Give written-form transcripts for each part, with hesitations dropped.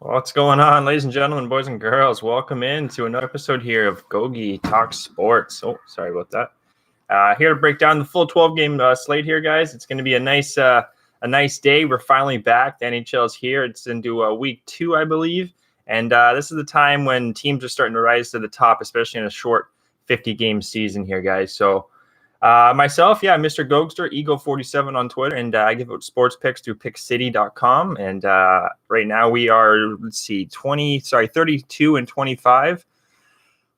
What's going on, ladies and gentlemen, boys and girls? Welcome in to another episode here of Gogi Talk Sports. Oh, sorry about that. Here to break down the full 12-game slate here, guys. It's going to be a nice day. We're finally back. The NHL is here. It's into week 2, I believe. And this is the time when teams are starting to rise to the top, especially in a short 50-game season here, guys. So myself, Mr. Gogster, Ego47 on Twitter, and I give out sports picks through pickcity.com. And right now we are, 32 and 25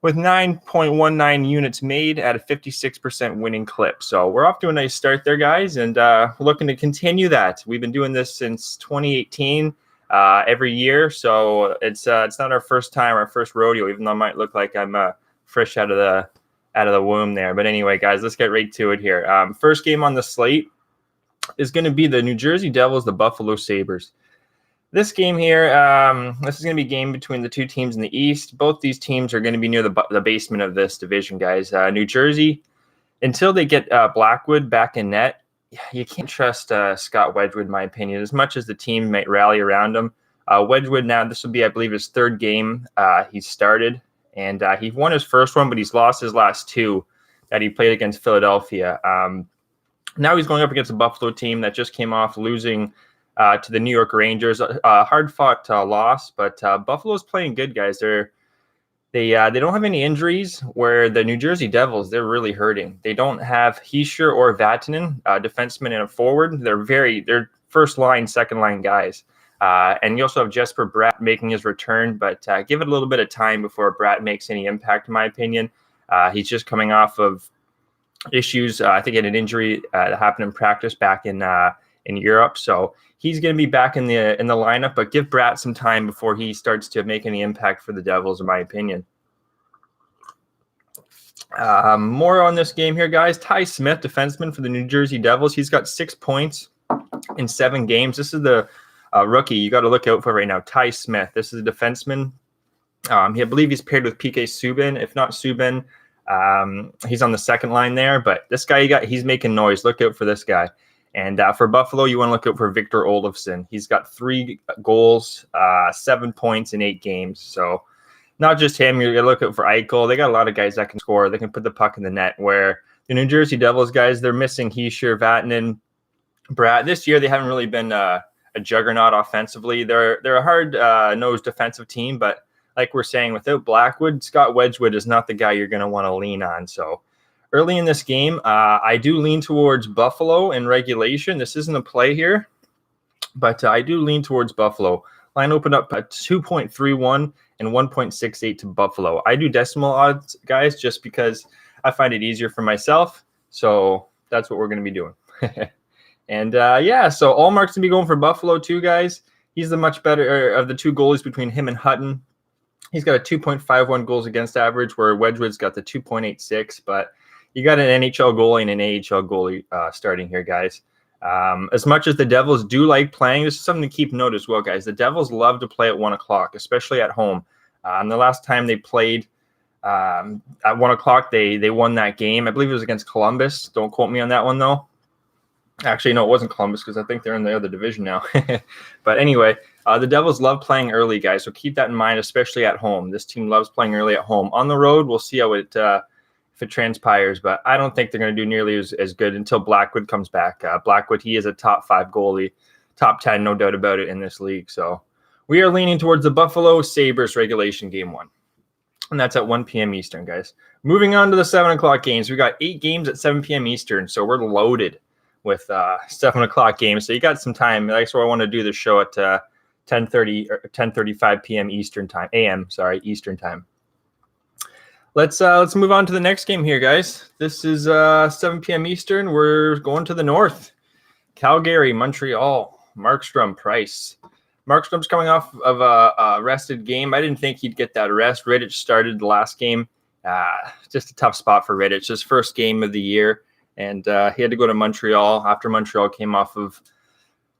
with 9.19 units made at a 56% winning clip. So we're off to a nice start there, guys, and we're looking to continue that. We've been doing this since 2018 every year, so it's not our first time, our first rodeo, even though it might look like I'm fresh out of the womb there. But anyway, guys, let's get right to it here. First game on the slate is going to be the New Jersey Devils, the Buffalo Sabres. This game here, this is going to be a game between the two teams in the East. Both these teams are going to be near the basement of this division, guys. New Jersey, until they get Blackwood back in net, you can't trust Scott Wedgwood, in my opinion, as much as the team might rally around him. Wedgwood now, this will be, I believe, his third game he's started. And he won his first one, but he's lost his last two that he played against Philadelphia. Now he's going up against a Buffalo team that just came off losing to the New York Rangers. Hard-fought loss, but Buffalo's playing good, guys. They don't have any injuries, where the New Jersey Devils, they're really hurting. They don't have Hischier or Vatanen, defenseman and a forward. They're first-line, second-line guys. And you also have Jesper Bratt making his return, but give it a little bit of time before Bratt makes any impact, in my opinion. He's just coming off of issues. I think he had an injury that happened in practice back in Europe, so he's going to be back in the lineup. But give Bratt some time before he starts to make any impact for the Devils, in my opinion. More on this game here, guys. Ty Smith, defenseman for the New Jersey Devils. He's got 6 points in 7 games. This is the rookie you got to look out for right now, Ty Smith. This is a defenseman. I believe he's paired with PK Subban. If not Subban, he's on the second line there. But this guy he's making noise. Look out for this guy. And for Buffalo, you want to look out for Victor Olofsson. He's got 3 goals, 7 points in 8 games. So not just him. You're going to look out for Eichel. They got a lot of guys that can score. They can put the puck in the net. Where the New Jersey Devils guys, they're missing Hischier, Vatanen, Bratt. This year they haven't really been a juggernaut offensively. They're a hard-nosed defensive team, but like we're saying, without Blackwood, Scott Wedgwood is not the guy you're going to want to lean on. So early in this game, I do lean towards Buffalo in regulation. This isn't a play here, but I do lean towards Buffalo. Line opened up at 2.31 and 1.68 to Buffalo. I do decimal odds, guys, just because I find it easier for myself. So that's what we're going to be doing. And so Allmark's going to be going for Buffalo too, guys. He's the much better of the two goalies between him and Hutton. He's got a 2.51 goals against average, where Wedgwood's got the 2.86. But you got an NHL goalie and an AHL goalie starting here, guys. As much as the Devils do like playing, this is something to keep note as well, guys. The Devils love to play at 1 o'clock, especially at home. The last time they played at 1 o'clock, they won that game. I believe it was against Columbus. Don't quote me on that one, though. Actually, no, it wasn't Columbus, because I think they're in the other division now. But anyway, the Devils love playing early, guys, so keep that in mind, especially at home. This team loves playing early at home. On the road, we'll see how if it transpires, but I don't think they're going to do nearly as good until Blackwood comes back. Blackwood, he is a top 5 goalie, top 10, no doubt about it, in this league. So we are leaning towards the Buffalo Sabres regulation game 1. And that's at 1 p.m. Eastern, guys. Moving on to the 7 o'clock games. We got 8 games at 7 p.m. Eastern, so we're loaded with 7 o'clock games. So you got some time. That's why I want to do the show at 10:30 or 10:35 p.m. Eastern time. Eastern time. Let's move on to the next game here, guys. This is 7 p.m. Eastern. We're going to the north. Calgary, Montreal, Markstrom, Price. Markstrom's coming off of a rested game. I didn't think he'd get that rest. Rittich started the last game. Just a tough spot for Rittich. His first game of the year. And he had to go to Montreal after Montreal came off of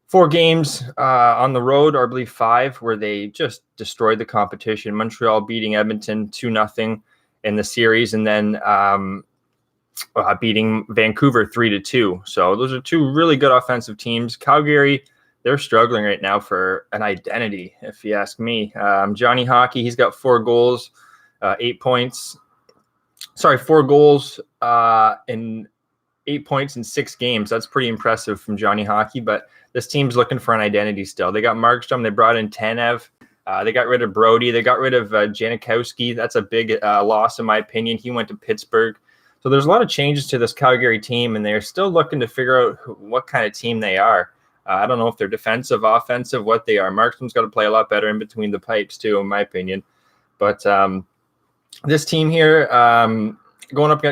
4 games on the road, or I believe 5, where they just destroyed the competition. Montreal beating Edmonton 2-0 in the series, and then beating Vancouver 3-2. So those are 2 really good offensive teams. Calgary they're struggling right now for an identity, if you ask me. Johnny Hockey, he's got 4 goals, 8 points. Sorry, 4 goals in 8 points in 6 games. That's pretty impressive from Johnny Hockey, but this team's looking for an identity still. They got Markstrom. They brought in Tanev. They got rid of Brody. They got rid of Janikowski. That's a big loss, in my opinion. He went to Pittsburgh. So there's a lot of changes to this Calgary team, and they're still looking to figure out what kind of team they are. I don't know if they're defensive, offensive, what they are. Markstrom's got to play a lot better in between the pipes, too, in my opinion. But this team here, going up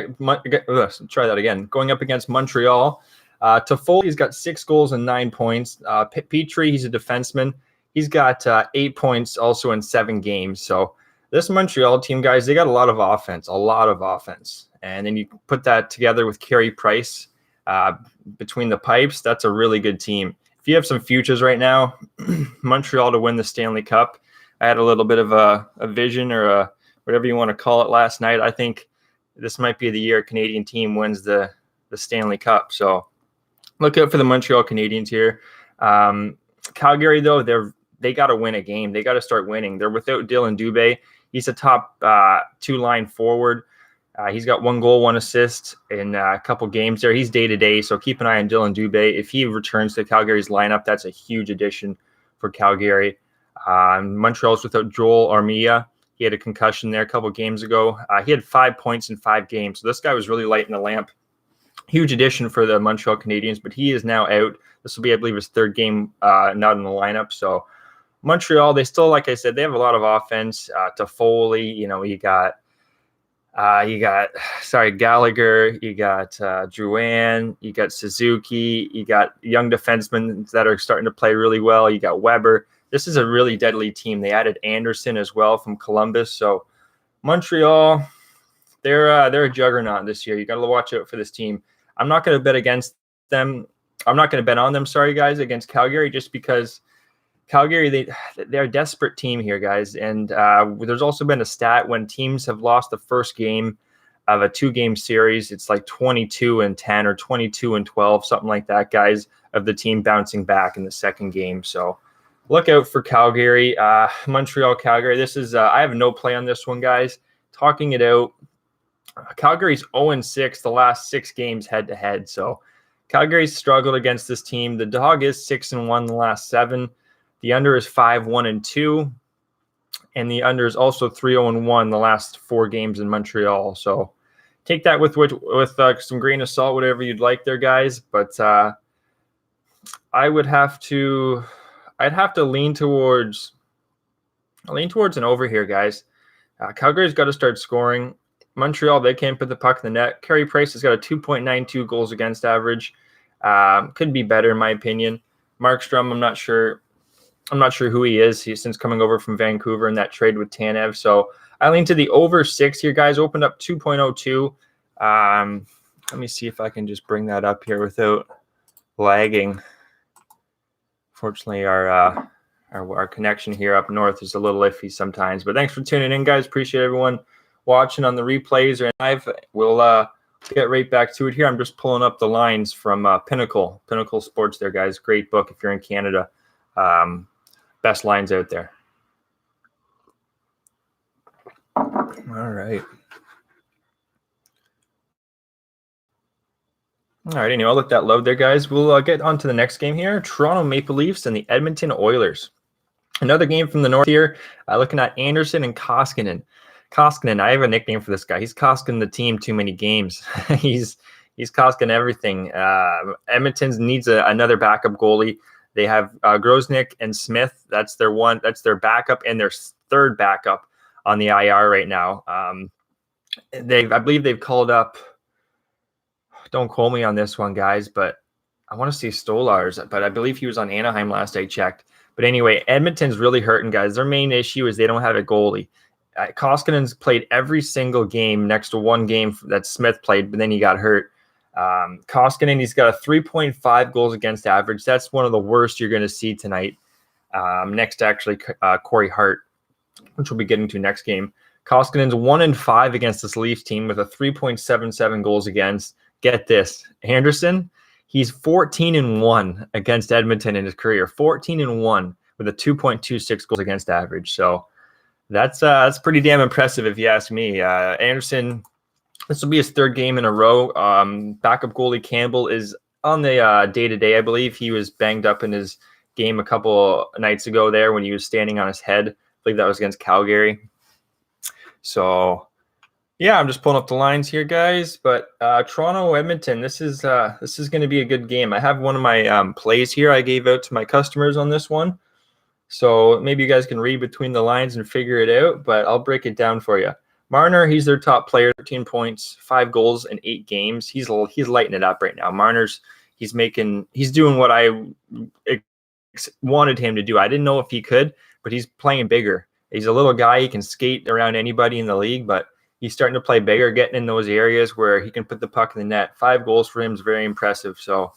against Montreal. Toffoli's got 6 goals and 9 points. Petrie, he's a defenseman. He's got 8 points also in 7 games. So this Montreal team, guys, they got a lot of offense. And then you put that together with Carey Price between the pipes. That's a really good team. If you have some futures right now, Montreal to win the Stanley Cup. I had a little bit of a vision or a whatever you want to call it last night. I think this might be the year a Canadian team wins the Stanley Cup. So look out for the Montreal Canadiens here. Calgary, though, they got to win a game. They got to start winning. They're without Dylan Dubé. He's a top 2-line forward. He's got 1 goal, 1 assist in a couple games there. He's day-to-day, so keep an eye on Dylan Dubé. If he returns to Calgary's lineup, that's a huge addition for Calgary. Montreal's without Joel Armia. He had a concussion there a couple games ago. He had 5 points in 5 games, so this guy was really lighting the lamp. Huge addition for the Montreal Canadiens, but he is now out. This will be, I believe, his 3rd game not in the lineup. So Montreal, they still, like I said, they have a lot of offense. Toffoli, you got Gallagher, you got Drouin, you got Suzuki, you got young defensemen that are starting to play really well. You got Weber. This is a really deadly team. They added Anderson as well from Columbus. So Montreal, they're a juggernaut this year. You got to watch out for this team. I'm not going to bet against them. I'm not going to bet on them, sorry, guys, against Calgary, just because Calgary, they're a desperate team here, guys. And there's also been a stat when teams have lost the first game of a 2-game series, it's like 22-10 or 22-12, something like that, guys, of the team bouncing back in the second game. So look out for Calgary. Montreal, Calgary. This is I have no play on this one, guys. Talking it out. Calgary's 0-6 the last 6 games head-to-head. So Calgary's struggled against this team. The dog is 6-1 the last 7. The under is 5-1-2. And the under is also 3-0-1 the last 4 games in Montreal. So take that with some grain of salt, whatever you'd like there, guys. But I'd have to lean towards an over here, guys. Calgary's got to start scoring. Montreal, they can't put the puck in the net. Carey Price has got a 2.92 goals against average. Could be better, in my opinion. Markstrom, I'm not sure who he is. He's since coming over from Vancouver in that trade with Tanev. So I lean to the over 6 here, guys. Opened up 2.02. Let me see if I can just bring that up here without lagging. Fortunately, our connection here up north is a little iffy sometimes. But thanks for tuning in, guys. Appreciate everyone watching on the replays or live. We'll get right back to it here. I'm just pulling up the lines from Pinnacle Sports there, guys. Great book if you're in Canada. Best lines out there. All right. Anyway, I'll let that load there, guys. We'll get on to the next game here. Toronto Maple Leafs and the Edmonton Oilers. Another game from the north here. Looking at Anderson and Koskinen. I have a nickname for this guy. He's Koskinen the team too many games. he's Koskinen everything. Edmonton needs another backup goalie. They have Grosnick and Smith. That's their backup and their 3rd backup on the IR right now. I believe they've called up. Don't quote me on this one, guys, but I want to see Stolars, but I believe he was on Anaheim last I checked. But anyway, Edmonton's really hurting, guys. Their main issue is they don't have a goalie. Koskinen's played every single game next to one game that Smith played, but then he got hurt. Koskinen, he's got a 3.5 goals against average. That's one of the worst you're going to see tonight. Next to actually Corey Hart, which we'll be getting to next game. Koskinen's 1-5 against this Leafs team with a 3.77 goals against. Get this, Anderson, He's 14-1 against Edmonton in his career. 14-1 with a 2.26 goals against average. So that's pretty damn impressive if you ask me. Anderson, this will be his third game in a row. Backup goalie Campbell is on the day-to-day, I believe. He was banged up in his game a couple nights ago there when he was standing on his head. I believe that was against Calgary. So, yeah, I'm just pulling up the lines here, guys. But Toronto, Edmonton, this is going to be a good game. I have one of my plays here I gave out to my customers on this one. So maybe you guys can read between the lines and figure it out, but I'll break it down for you. Marner, he's their top player, 13 points, 5 goals in 8 games. He's lighting it up right now. Marner's he's doing what I wanted him to do. I didn't know if he could, but he's playing bigger. He's a little guy. He can skate around anybody in the league, but he's starting to play bigger, getting in those areas where he can put the puck in the net. 5 goals for him is very impressive. So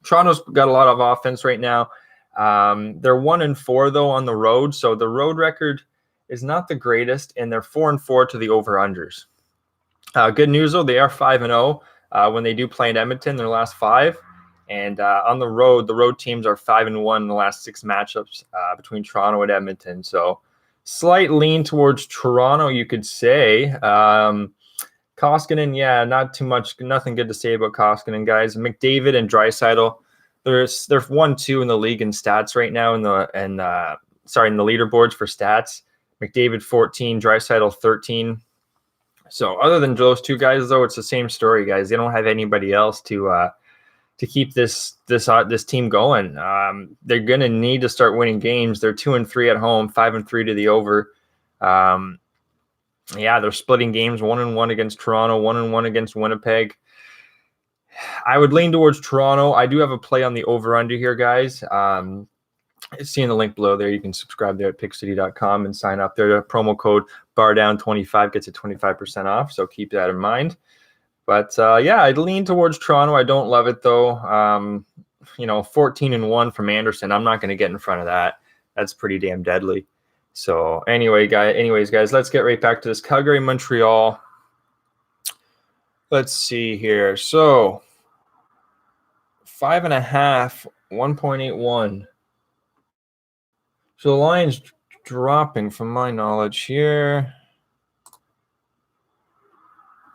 Toronto's got a lot of offense right now. They're 1-4 though on the road, so the road record is not the greatest, and they're 4-4 to the over-unders. Good news though, they are 5-0 when they do play in Edmonton, their last 5, and on the road teams are 5-1 in the last 6 matchups between Toronto and Edmonton. So slight lean towards Toronto, you could say. Koskinen, yeah, not too much, nothing good to say about Koskinen, guys. McDavid and Draisaitl. They're 1-2 in the league in stats right now in the leaderboards for stats. McDavid 14, Draisaitl 13. So other than those two guys, though, it's the same story, guys. They don't have anybody else to keep this team going. They're gonna need to start winning games. They're 2-3 at home, 5-3 to the over. They're splitting games, 1-1 against Toronto, 1-1 against Winnipeg. I would lean towards Toronto. I do have a play on the over-under here, guys. Seeing the link below there, you can subscribe there at pickcity.com and sign up there. Promo code BARDOWN25 gets you 25% off, so keep that in mind. But, I'd lean towards Toronto. I don't love it, though. 14-1 from Anderson. I'm not going to get in front of that. That's pretty damn deadly. So, anyways, guys, let's get right back to this. Calgary, Montreal. Let's see here. So 5.5, 1.81. So the line's dropping from my knowledge here.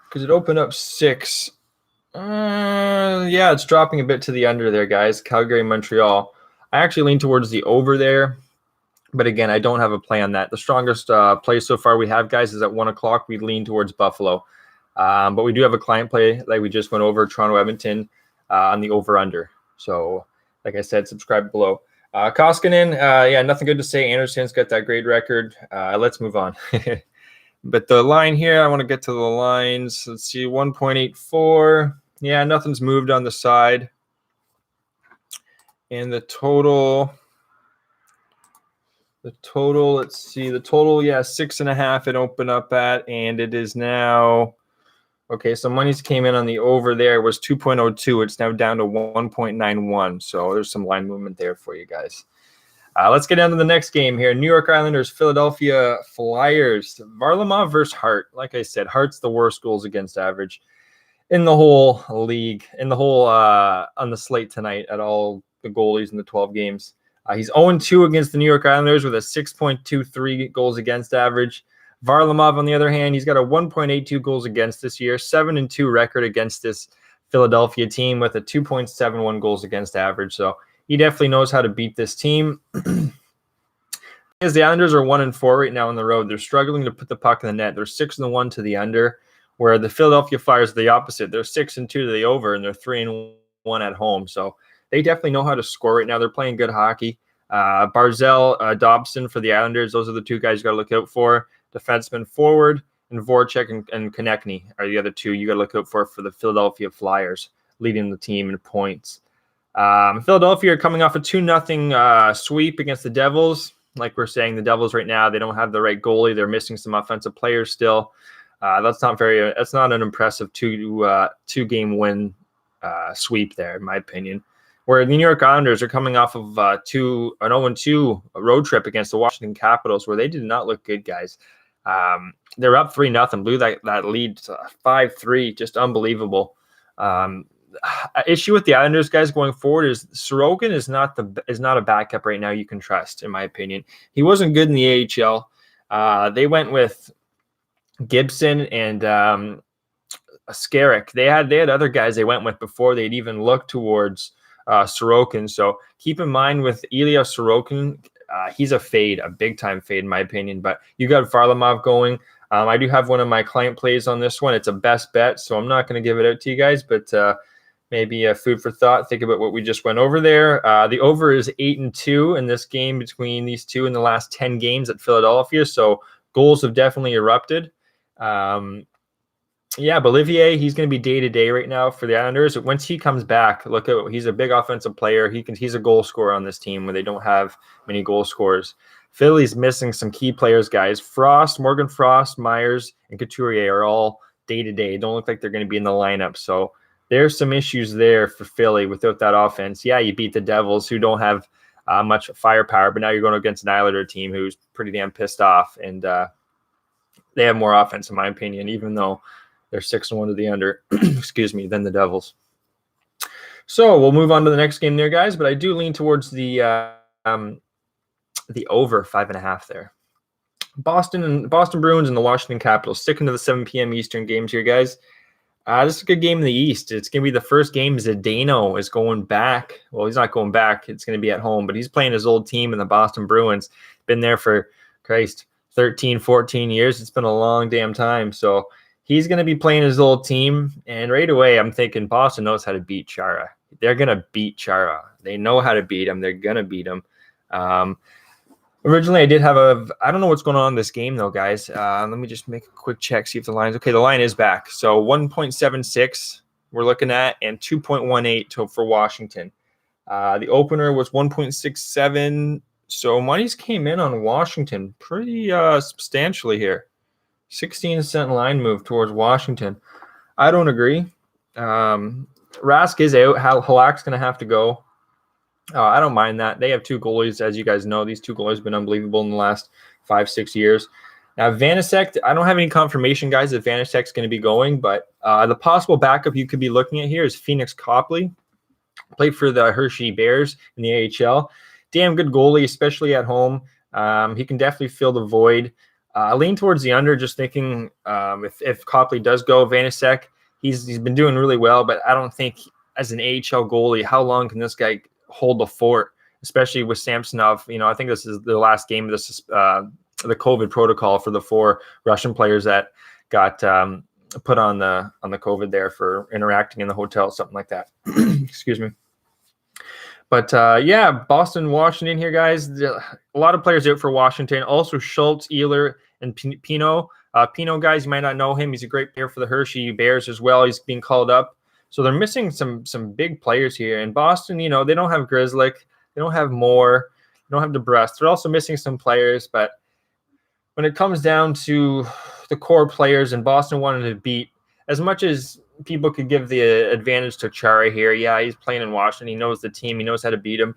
Because it opened up 6. It's dropping a bit to the under there, guys. Calgary, Montreal. I actually lean towards the over there. But again, I don't have a play on that. The strongest play so far we have, guys, is at 1 o'clock. We lean towards Buffalo. But we do have a client play like we just went over, Toronto, Edmonton, on the over-under. So, like I said, subscribe below. Koskinen, nothing good to say. Anderson's got that great record. Let's move on. But the line here, I want to get to the lines. Let's see, 1.84. Yeah, nothing's moved on the side. And the total, let's see, 6.5 it opened up at, and it is now... Okay, so monies came in on the over there. It was 2.02. It's now down to 1.91. So there's some line movement there for you guys. Let's get down to the next game here. New York Islanders, Philadelphia Flyers. Varlamov versus Hart. Like I said, Hart's the worst goals against average in the whole league, on the slate tonight at all the goalies in the 12 games. He's 0-2 against the New York Islanders with a 6.23 goals against average. Varlamov, on the other hand, he's got a 1.82 goals against this year, 7-2 record against this Philadelphia team with a 2.71 goals against average. So he definitely knows how to beat this team. As the Islanders are 1-4 right now on the road, they're struggling to put the puck in the net. They're 6-1 to the under, where the Philadelphia Flyers are the opposite. They're 6-2 to the over, and they're 3-1 at home. So they definitely know how to score right now. They're playing good hockey. Barzal, Dobson for the Islanders. Those are the two guys you got to look out for. Defenseman forward, and Voracek and Konechny are the other two you got to look out for the Philadelphia Flyers, leading the team in points. Philadelphia are coming off a 2-0 sweep against the Devils. Like we're saying, the Devils right now, they don't have the right goalie. They're missing some offensive players still. That's not an impressive two-game win sweep there, in my opinion. Where the New York Islanders are coming off of an 0-2 road trip against the Washington Capitals, where they did not look good, guys. They're up 3-0, blew that lead 5-3, just unbelievable. issue with the Islanders guys going forward is Sorokin is not a backup right now you can trust, in my opinion. He wasn't good in the AHL. They went with Gibson and Skarek. They had other guys they went with before they'd even looked towards Sorokin. So keep in mind with Ilya Sorokin, he's a big time fade in my opinion. But you got Varlamov going. I do have one of my client plays on this one. It's a best bet, so I'm not going to give it out to you guys, but maybe food for thought. Think about what we just went over there. The over is 8-2 in this game between these two in the last 10 games at Philadelphia. So goals have definitely erupted. Yeah, Bolivier, he's going to be day-to-day right now for the Islanders. Once he comes back, he's a big offensive player. He's a goal scorer on this team where they don't have many goal scorers. Philly's missing some key players, guys. Morgan Frost, Myers, and Couturier are all day-to-day. Don't look like they're going to be in the lineup. So there's some issues there for Philly without that offense. Yeah, you beat the Devils, who don't have much firepower, but now you're going against an Islander team who's pretty damn pissed off, and they have more offense, in my opinion, even though they're 6-1 to the under, excuse me, than the Devils. So we'll move on to the next game there, guys. But I do lean towards the over 5.5 there. Boston Bruins and the Washington Capitals, sticking to the 7 p.m. Eastern games here, guys. This is a good game in the East. It's going to be the first game. Zdeno is going back. Well, he's not going back. It's going to be at home, but he's playing his old team in the Boston Bruins. Been there for, 13, 14 years. It's been a long damn time. So he's going to be playing his old team. And right away, I'm thinking Boston knows how to beat Chara. They're going to beat Chara. They know how to beat him. They're going to beat him. Originally, I did have I don't know what's going on in this game, though, guys. Let me just make a quick check, see if the line's okay. The line is back. So 1.76 we're looking at, and 2.18 for Washington. The opener was 1.67. So monies came in on Washington pretty substantially here. 16-cent line move towards Washington. I don't agree. Rask is out. Halak's going to have to go. I don't mind that. They have 2 goalies, as you guys know. These 2 goalies have been unbelievable in the last 5-6 years. Now, Vanacek, I don't have any confirmation, guys, that Vanacek's going to be going, but the possible backup you could be looking at here is Phoenix Copley. Played for the Hershey Bears in the AHL. Damn good goalie, especially at home. He can definitely fill the void. I lean towards the under, just thinking if Copley does go, Vanacek, he's been doing really well, but I don't think as an AHL goalie, how long can this guy hold the fort, especially with Samsonov? I think this is the last game of this the COVID protocol for the 4 Russian players that got put on the COVID there for interacting in the hotel, something like that. Excuse me. But yeah, Boston, Washington here, guys. A lot of players out for Washington. Also Schultz, Ehlers, and Pino. Pino, guys, you might not know him. He's a great player for the Hershey Bears as well. He's being called up. So they're missing some big players here. In Boston, they don't have Grzelcyk. They don't have Moore. They don't have DeBrusque. They're also missing some players. But when it comes down to the core players, and Boston wanted to beat, as much as people could give the advantage to Chara here. Yeah, he's playing in Washington. He knows the team. He knows how to beat him.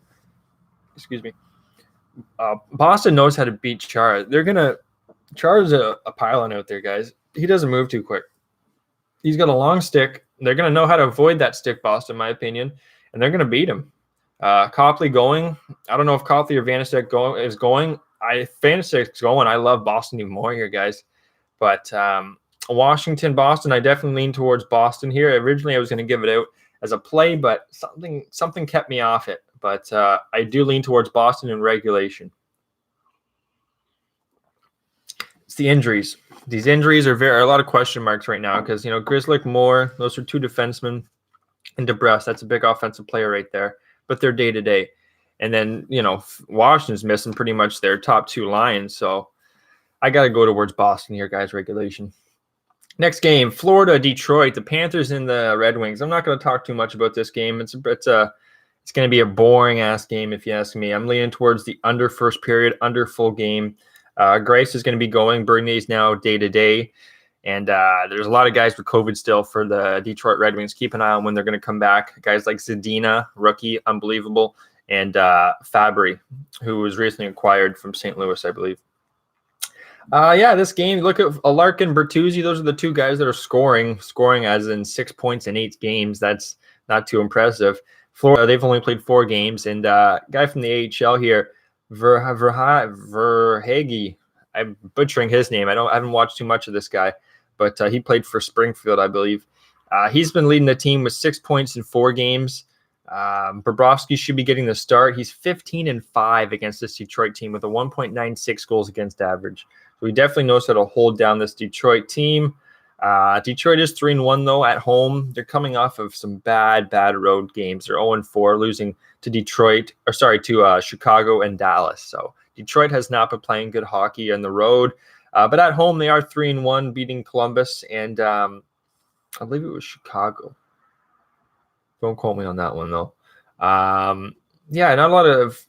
Excuse me. Boston knows how to beat Chara. Chara's a pylon out there, guys. He doesn't move too quick. He's got a long stick. They're going to know how to avoid that stick, Boston, in my opinion, and they're going to beat him. Copley going. I don't know if Copley or Vanacek is going. Vanacek's going. I love Boston even more here, guys. But Washington, Boston, I definitely lean towards Boston here. Originally, I was going to give it out as a play, but something kept me off it. But I do lean towards Boston in regulation. It's the injuries. These injuries are a lot of question marks right now because, Grzelcyk, Moore, those are 2 defensemen, and DeBrusque, that's a big offensive player right there, but they're day-to-day. And then, Washington's missing pretty much their top 2 lines, so I got to go towards Boston here, guys, regulation. Next game, Florida, Detroit, the Panthers and the Red Wings. I'm not going to talk too much about this game. It's going to be a boring-ass game, if you ask me. I'm leaning towards the under first period, under full game. Grace is going to be going. Bernier's now day-to-day. And there's a lot of guys with COVID still for the Detroit Red Wings. Keep an eye on when they're going to come back. Guys like Zadina, rookie, unbelievable, and Fabry, who was recently acquired from St. Louis, I believe. Yeah, this game, look at Larkin, Bertuzzi. Those are the 2 guys that are scoring as in 6 points in 8 games. That's not too impressive. Florida, they've only played 4 games, and guy from the AHL here, Verhage. I'm butchering his name. I haven't watched too much of this guy, but he played for Springfield, I believe. He's been leading the team with 6 points in 4 games. Bobrovsky should be getting the start. He's 15-5 against this Detroit team with a 1.96 goals against average. So he definitely knows how to hold down this Detroit team. Detroit is 3-1 though at home. They're coming off of some bad road games. They're 0-4, losing to Chicago and Dallas. So Detroit has not been playing good hockey on the road, but at home they are 3-1, beating Columbus and I believe it was Chicago. Don't quote me on that one though. Yeah, not a lot of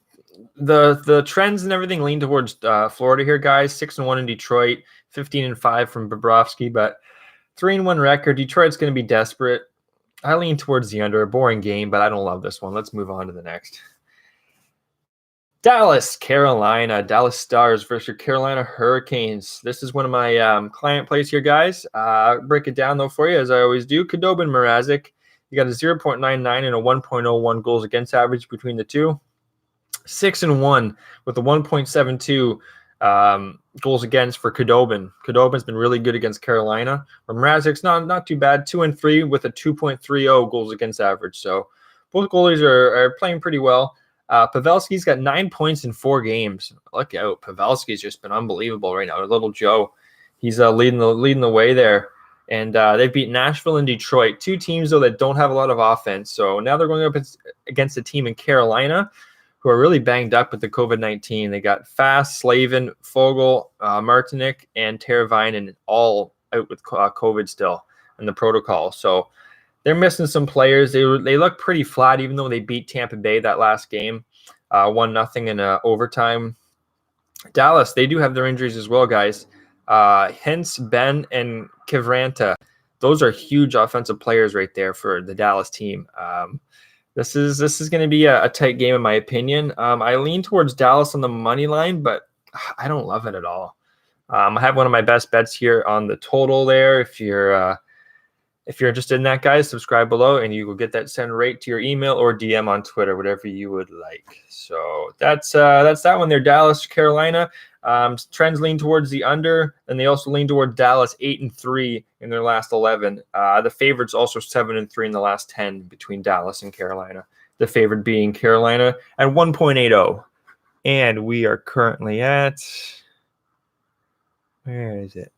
the trends and everything lean towards Florida here, guys. 6-1 in Detroit, 15-5 from Bobrovsky, but 3-1 record. Detroit's going to be desperate. I lean towards the under. A boring game, but I don't love this one. Let's move on to the next. Dallas, Carolina. Dallas Stars versus Carolina Hurricanes. This is one of my client plays here, guys. Break it down, though, for you, as I always do. Khudobin, Mrazek. You got a 0.99 and a 1.01 goals against average between the two. 6-1 with a 1.72 goals against for Khudobin. Khudobin's been really good against Carolina. Mrazek's not too bad. 2-3 with a 2.30 goals against average. So both goalies are playing pretty well. Pavelski's got 9 points in 4 games. Look out. Pavelski's just been unbelievable right now. Little Joe. He's leading the way there. And they beat Nashville and Detroit, 2 teams, though, that don't have a lot of offense. So now they're going up against a team in Carolina who are really banged up with the COVID-19. They got Fast, Slavin, Fogle, Martinic, and Teravainen all out with COVID still in the protocol. So they're missing some players. They look pretty flat, even though they beat Tampa Bay that last game, 1-0 in overtime. Dallas, they do have their injuries as well, guys. Hintz, Ben, and Kivranta. Those are huge offensive players right there for the Dallas team. This is going to be a tight game in my opinion. I lean towards Dallas on the money line, but I don't love it at all. I have one of my best bets here on the total there. If you're interested in that, guys, subscribe below and you will get that sent right to your email or DM on Twitter, whatever you would like. So that's that one there. Dallas, Carolina. Trends lean towards the under, and they also lean toward Dallas 8-3 in their last 11. The favorites also 7-3 in the last 10 between Dallas and Carolina. The favorite being Carolina at 1.80. And we are currently at, where is it?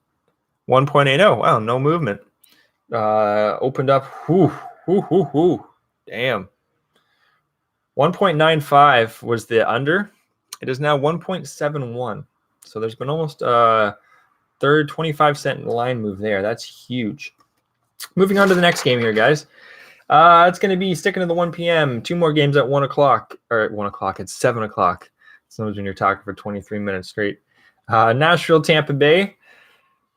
1.80. Wow, no movement. Opened up. Damn. 1.95 was the under. It is now 1.71. So there's been almost a third 25-cent line move there. That's huge. Moving on to the next game here, guys. It's going to be sticking to the 1 p.m. 2 more games at 1 o'clock. Or at 1 o'clock. It's 7 o'clock. Sometimes when you're talking for 23 minutes straight. Nashville, Tampa Bay.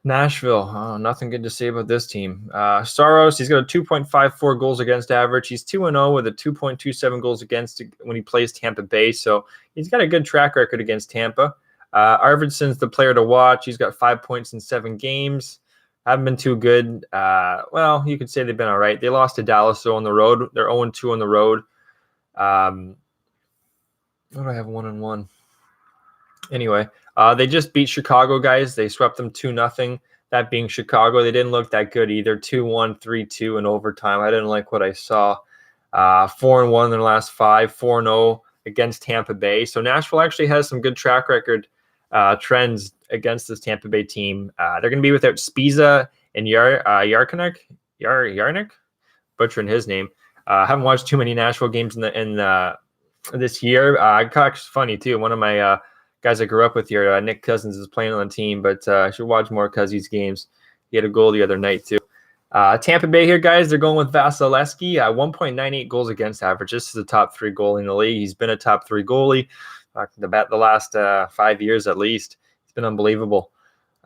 Nashville, nothing good to say about this team. Saros, he's got a 2.54 goals against average. He's 2-0 with a 2.27 goals against when he plays Tampa Bay. So he's got a good track record against Tampa. Arvidsson's the player to watch. He's got 5 points in 7 games. Haven't been too good. Well, you could say they've been all right. They lost to Dallas on the road. They're 0-2 on the road. What do I have 1-1? Anyway, they just beat Chicago, guys. They swept them 2-0. That being Chicago, they didn't look that good either. 2-1, 3-2 in overtime. I didn't like what I saw. 4-1 in their last 5, 4-0 against Tampa Bay. So Nashville actually has some good track record trends against this Tampa Bay team. They're going to be without Spiza and Yarnik, butchering his name. I haven't watched too many Nashville games in this year. It's funny too. One of my guys I grew up with here, Nick Cousins, is playing on the team, but I should watch more Cousins games. He had a goal the other night too. Tampa Bay here, guys, they're going with Vasilevsky, 1.98 goals against average. This is a top 3 goalie in the league. He's been a top 3 goalie the last 5 years at least. It's been unbelievable.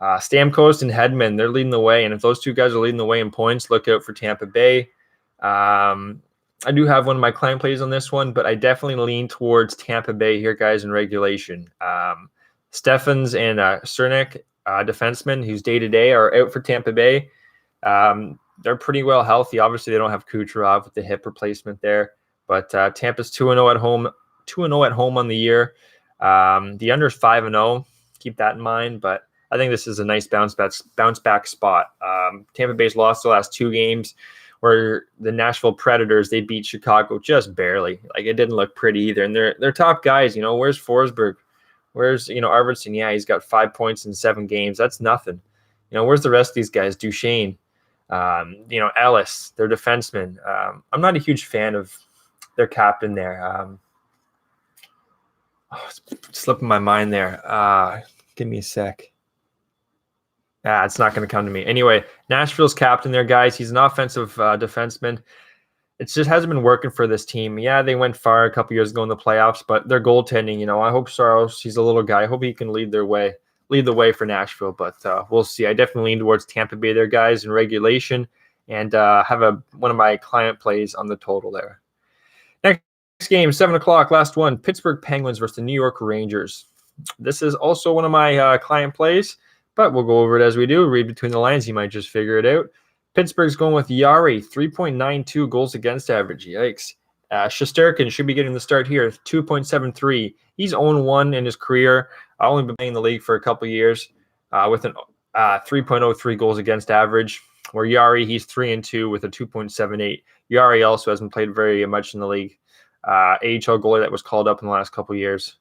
Stamkos and Hedman, they're leading the way, and if those two guys are leading the way in points, look out for Tampa Bay. I do have one of my client plays on this one, but I definitely lean towards Tampa Bay here, guys, in regulation. Stephens and Cernak, defensemen who's day-to-day, are out for Tampa Bay. they're pretty well healthy. Obviously, they don't have Kucherov with the hip replacement there, but Tampa's 2-0 at home, 2-0 at home on the year. The under is 5-0. Keep that in mind, but I think this is a nice bounce back spot. Tampa Bay's lost the last 2 games, where the Nashville Predators, they beat Chicago just barely. Like, it didn't look pretty either. And they're top guys. Where's Forsberg? Where's Arvidsson? Yeah, he's got 5 points in 7 games. That's nothing. Where's the rest of these guys? Duchesne, Ellis, their defenseman. I'm not a huge fan of their captain there. It's slipping my mind there. Give me a sec. It's not going to come to me. Anyway, Nashville's captain there, guys. He's an offensive defenseman. It just hasn't been working for this team. Yeah, they went far a couple years ago in the playoffs, but their goaltending, I hope Saros, he's a little guy. I hope he can lead the way for Nashville, but we'll see. I definitely lean towards Tampa Bay there, guys, in regulation, and have one of my client plays on the total there. Next game, 7 o'clock, last one, Pittsburgh Penguins versus the New York Rangers. This is also one of my client plays, but we'll go over it as we do. Read between the lines. You might just figure it out. Pittsburgh's going with Yari, 3.92 goals against average. Yikes. Shesterkin should be getting the start here, 2.73. He's 0-1 in his career. I've only been playing the league for a couple years with an 3.03 goals against average, where Yari, he's 3-2 with a 2.78. Yari also hasn't played very much in the league. AHL goalie that was called up in the last couple years.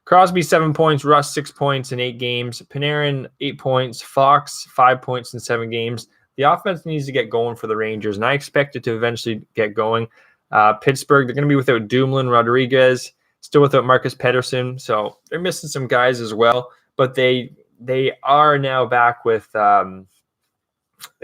Crosby, 7 points. Russ, 6 points in 8 games. Panarin, 8 points. Fox, 5 points in 7 games. The offense needs to get going for the Rangers, and I expect it to eventually get going. Pittsburgh, they're going to be without Dumoulin, Rodriguez, still without Marcus Pettersson, so they're missing some guys as well. But they are now back with the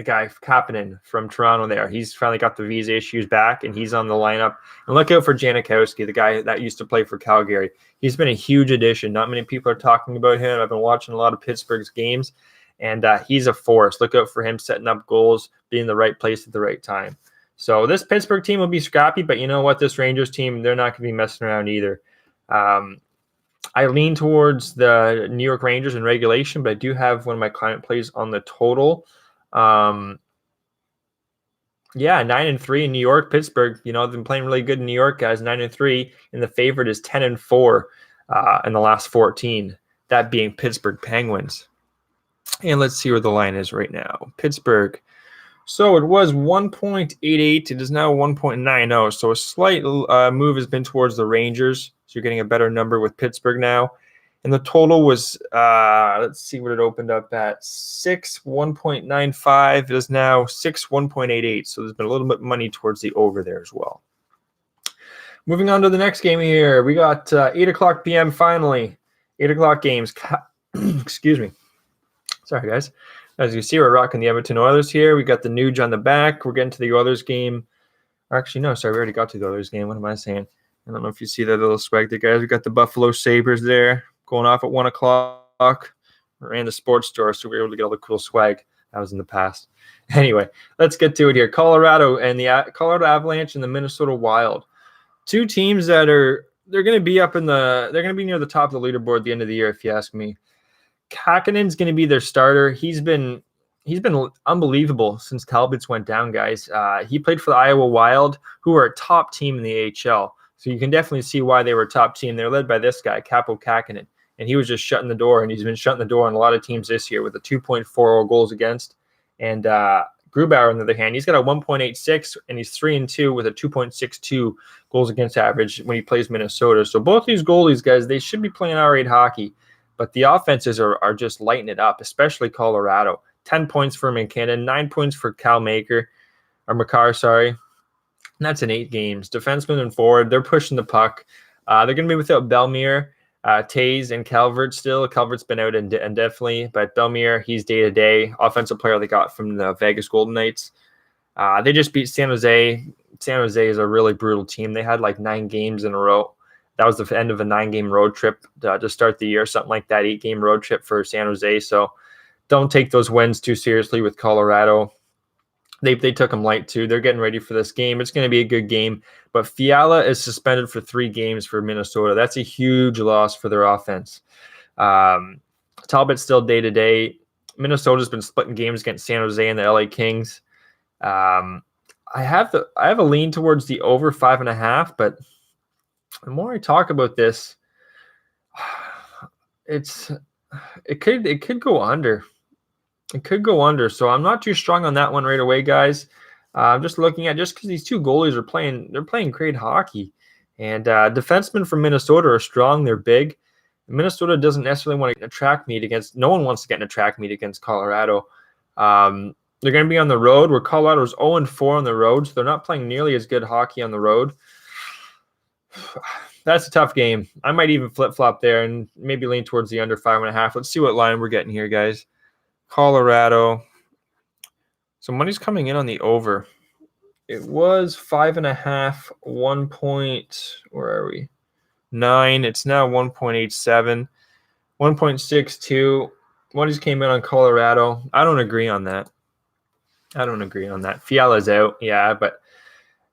guy Kapanen from Toronto there. He's finally got the visa issues back, and he's on the lineup. And look out for Janikowski, the guy that used to play for Calgary. He's been a huge addition. Not many people are talking about him. I've been watching a lot of Pittsburgh's games, and he's a force. Look out for him setting up goals, being in the right place at the right time. So this Pittsburgh team will be scrappy, but you know what? This Rangers team, they're not going to be messing around either. I lean towards the New York Rangers in regulation, but I do have one of my client plays on the total. 9-3 in New York. Pittsburgh, they've been playing really good in New York, guys. 9-3, and the favorite is 10-4 in the last 14. That being Pittsburgh Penguins. And let's see where the line is right now. Pittsburgh. So it was 1.88. It is now 1.90. So a slight move has been towards the Rangers. So you're getting a better number with Pittsburgh now. And the total was, let's see what it opened up at, 1.95. It is now 1.88. So there's been a little bit of money towards the over there as well. Moving on to the next game here. We got 8 o'clock p.m. finally. 8 o'clock games. Excuse me. Sorry, guys. As you see, we're rocking the Edmonton Oilers here. We got the Nuge on the back. We're getting to the Oilers game. Actually, no, sorry. We already got to the Oilers game. What am I saying? I don't know if you see that little swag there, guys. We got the Buffalo Sabres there going off at 1 o'clock. We ran the sports store, so we were able to get all the cool swag. That was in the past. Anyway, let's get to it here. Colorado and the Colorado Avalanche and the Minnesota Wild. Two teams that they're going to be they're going to be near the top of the leaderboard at the end of the year, if you ask me. Kakanen's going to be their starter. He's been unbelievable since Talbot's went down, guys. He played for the Iowa Wild, who are a top team in the AHL. So you can definitely see why they were a top team. They're led by this guy, Kaapo Kähkönen, and he was just shutting the door, and he's been shutting the door on a lot of teams this year with a 2.40 goals against. And Grubauer, on the other hand, he's got a 1.86, and he's 3-2 with a 2.62 goals against average when he plays Minnesota. So both these goalies, guys, they should be playing all-right hockey. But the offenses are just lighting it up, especially Colorado. 10 points for McKinnon, 9 points for Makar, sorry. And that's in 8 games. Defenseman and forward, they're pushing the puck. They're going to be without Bellemare, Taze, and Calvert still. Calvert's been out indefinitely, but Bellemare, he's day-to-day. Offensive player they got from the Vegas Golden Knights. They just beat San Jose. San Jose is a really brutal team. They had like 9 games in a row. That was the end of a 9-game road trip to start the year, something like that, 8-game road trip for San Jose. So don't take those wins too seriously with Colorado. They took them light too. They're getting ready for this game. It's going to be a good game. But Fiala is suspended for 3 games for Minnesota. That's a huge loss for their offense. Talbot's still day-to-day. Minnesota's been splitting games against San Jose and the LA Kings. I have a lean towards the over 5.5, but the more I talk about this, it could go under. It could go under. So I'm not too strong on that one right away, guys. I'm just looking at just because these two goalies they're playing great hockey, and defensemen from Minnesota are strong. They're big. Minnesota doesn't necessarily want to get in a track meet against. No one wants to get in a track meet against Colorado. They're going to be on the road, where Colorado's 0-4 on the road, so they're not playing nearly as good hockey on the road. That's a tough game. I might even flip-flop there and maybe lean towards the under 5.5. Let's see what line we're getting here, guys. Colorado. So money's coming in on the over. It was 5.5, 1 point. Where are we? 9. It's now 1.87, 1.62. Money's came in on Colorado. I don't agree on that. Fiala's out, yeah, but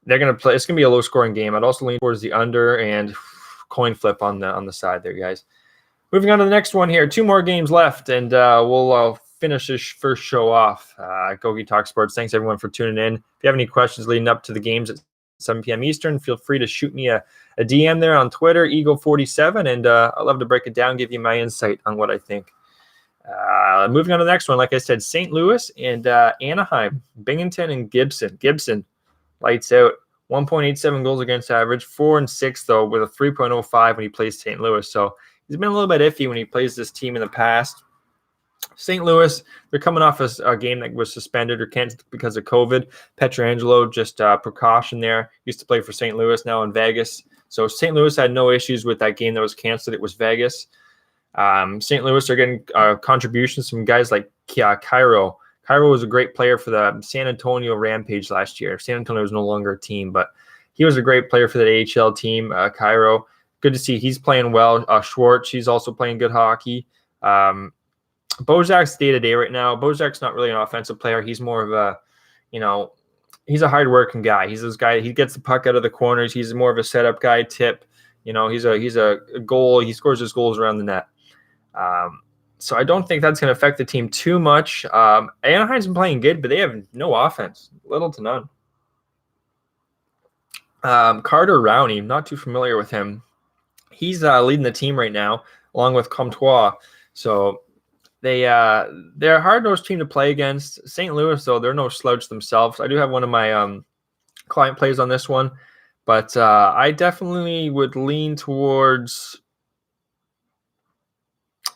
they're gonna play. It's gonna be a low-scoring game. I'd also lean towards the under and coin flip on the side there, guys. Moving on to the next one here. 2 more games left, and we'll finish this first show off. Gogi Talk Sports. Thanks everyone for tuning in. If you have any questions leading up to the games at 7 p.m. Eastern, feel free to shoot me a DM there on Twitter, Eagle47, and I'd love to break it down, give you my insight on what I think. Moving on to the next one, like I said, St. Louis and Anaheim, Binghamton and Gibson. Gibson lights out, 1.87 goals against average, 4-6 though, with a 3.05 when he plays St. Louis. So he's been a little bit iffy when he plays this team in the past. St. Louis, they're coming off a game that was suspended or canceled because of COVID. Pietrangelo, just precaution there. Used to play for St. Louis, now in Vegas. So St. Louis had no issues with that game that was canceled. It was Vegas. St. Louis are getting contributions from guys like Cairo. Cairo was a great player for the San Antonio Rampage last year. San Antonio was no longer a team, but he was a great player for the AHL team, Cairo. Good to see he's playing well. Schwartz, he's also playing good hockey. Bozak's day-to-day right now. Bozak's not really an offensive player. He's more of a, he's a hard-working guy. He's this guy, he gets the puck out of the corners. He's more of a setup guy, tip. He's a goal. He scores his goals around the net. So I don't think that's going to affect the team too much. Anaheim's been playing good, but they have no offense, little to none. Carter Rowney, not too familiar with him. He's leading the team right now, along with Comtois. So they're a hard-nosed team to play against. St. Louis, though, they're no slouch themselves. I do have one of my client plays on this one, but I definitely would lean towards.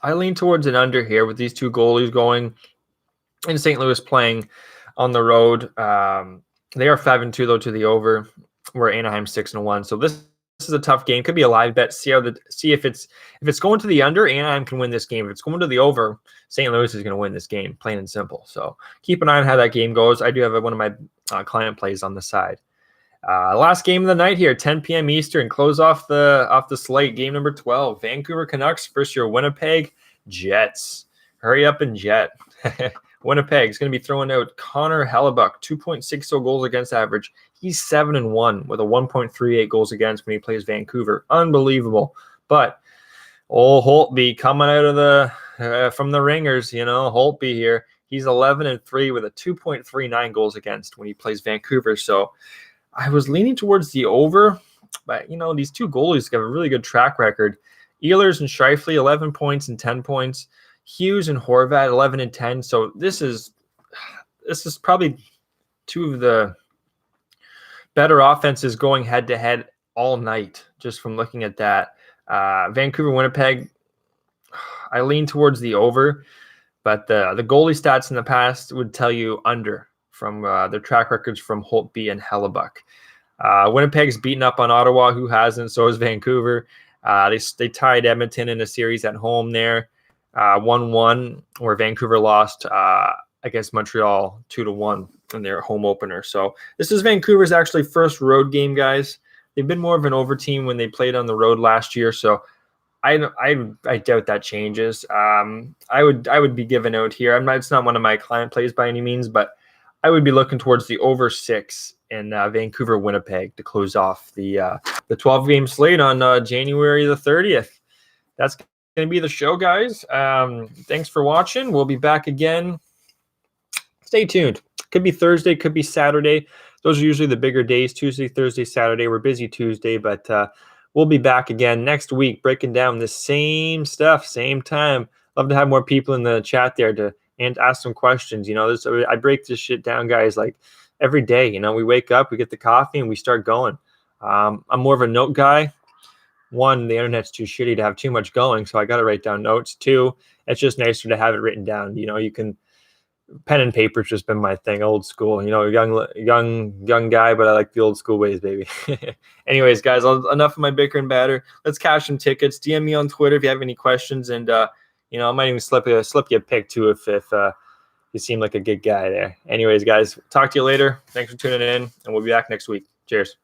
I lean towards an under here with these two goalies going, and St. Louis playing on the road. They are 5-2 though to the over, where Anaheim 6-1. So this is a tough game. Could be a live bet. See if it's going to the under, Anaheim can win this game. If it's going to the over, St. Louis is going to win this game, plain and simple. So keep an eye on how that game goes. I do have one of my client plays on the side. Last game of the night here, 10 p.m. Eastern. Close off the slate. Game number 12. Vancouver Canucks versus your Winnipeg Jets. Hurry up and jet. Winnipeg's going to be throwing out Connor Hellebuck, 2.60 goals against average. He's 7-1 with a 1.38 goals against when he plays Vancouver. Unbelievable. But old Holtby coming out of from the ringers, Holtby here. He's 11-3 with a 2.39 goals against when he plays Vancouver. So I was leaning towards the over, but these two goalies have a really good track record. Ehlers and Scheifele, 11 points and 10 points. Hughes and Horvat, 11 and 10. So this is probably two of the better offenses going head to head all night. Just from looking at that, Vancouver, Winnipeg, I lean towards the over, but the goalie stats in the past would tell you under from their track records from Holtby and Hellebuck. Winnipeg's beaten up on Ottawa, who hasn't. So is Vancouver. They tied Edmonton in a series at home there, 1-1, where Vancouver lost against Montreal 2-1 in their home opener. So this is Vancouver's actually first road game, guys. They've been more of an over team when they played on the road last year. So I doubt that changes. I would be given out here. It's not one of my client plays by any means, but I would be looking towards the over 6 in Vancouver, Winnipeg to close off the 12-game slate on January the 30th. That's going to be the show, guys. Thanks for watching. We'll be back again. Stay tuned. Could be Thursday, could be Saturday. Those are usually the bigger days, Tuesday, Thursday, Saturday. We're busy Tuesday, but we'll be back again next week breaking down the same stuff, same time. Love to have more people in the chat there and ask some questions. I break this shit down, guys, like every day. We wake up, we get the coffee, and we start going. I'm more of a note guy. One, the internet's too shitty to have too much going, so I got to write down notes. Two, it's just nicer to have it written down. You can pen and paper's just been my thing, old school. Young guy, but I like the old school ways, baby. Anyways, guys, enough of my bicker and batter. Let's cash some tickets. DM me on Twitter if you have any questions, and I might even slip you a pick too if you seem like a good guy there. Anyways, guys, talk to you later. Thanks for tuning in, and we'll be back next week. Cheers.